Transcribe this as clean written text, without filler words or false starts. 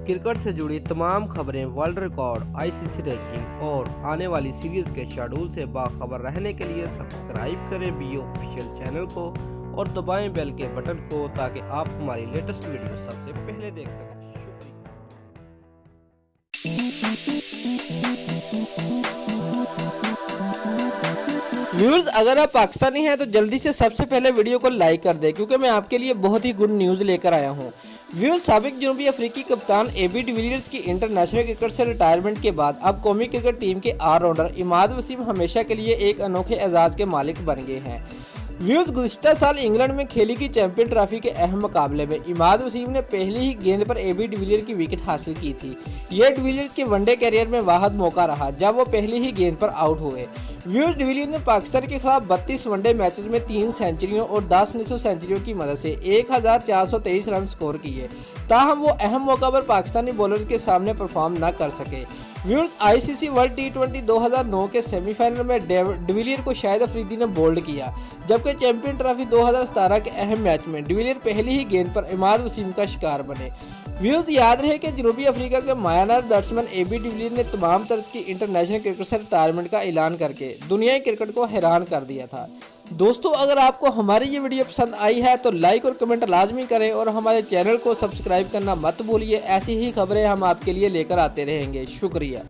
Cricket से जुड़ी तमाम खबरें, वर्ल्ड रिकॉर्ड, आईसीसी रैंकिंग और आने वाली सीरीज के शेड्यूल से बाखबर रहने के लिए सब्सक्राइब करें बी ऑफिशियल चैनल को और दबाएं बेल के बटन को ताकि आप हमारी लेटेस्ट वीडियो सबसे पहले देख सकें। व्यूअर्स, अगर आप पाकिस्तानी हैं तो जल्दी से सबसे पहले वीडियो को लाइक कर दें क्योंकि मैं आपके लिए बहुत ही गुड न्यूज़ लेकर आया हूं। व्यूअर्स, साबिक जनूबी अफ्रीकी कप्तान एबी डिविलियर्स की इंटरनेशनल क्रिकेट से रिटायरमेंट के बाद अब कौमी क्रिकेट टीम के ऑलराउंडर इमाद वसीम हमेशा के लिए एक अनोखे एजाज़ के मालिक बन गए हैं। व्यूअर्स, गुज़िश्ता साल इंग्लैंड में खेली गई चैंपियन ट्रॉफी के अहम मुकाबले में इमाद वसीम ने पहली ही गेंद पर एबी डिविलियर्स की विकेट हासिल की थी। यह डिविलियर्स के वनडे कैरियर में वाहिद मौका रहा जब वो पहली ही गेंद पर आउट हुए। व्यूअर्स, डिविलियर्स ने पाकिस्तान के खिलाफ 32 वनडे मैचेस में 3 सेंचुरियों और 10 निसफ सेंचुरियों की मदद से 1423 रन स्कोर किए। ताहम वो अहम मौका पर पाकिस्तानी बॉलर्स के सामने परफॉर्म न कर सके। व्यूअर्स, आईसीसी वर्ल्ड टी20 2009 के सेमीफाइनल में डिविलियर को शाहिद अफरीदी ने बोल्ड किया, जबकि चैंपियन ट्रॉफी 2017 के अहम मैच में डिविलियर पहली ही गेंद पर इमाद वसीम का शिकार बने। व्यूअर्स, याद रहे कि जनूबी अफ्रीका के मायानार बैट्समैन एबी डिविलियर ने तमाम तर्ज की इंटरनेशनल क्रिकेट से रिटायरमेंट का ऐलान करके दुनियाई क्रिकेट को हैरान कर दिया था। दोस्तों, अगर आपको हमारी ये वीडियो पसंद आई है तो लाइक और कमेंट लाजमी करें और हमारे चैनल को सब्सक्राइब करना मत भूलिए। ऐसी ही खबरें हम आपके लिए लेकर आते रहेंगे। शुक्रिया।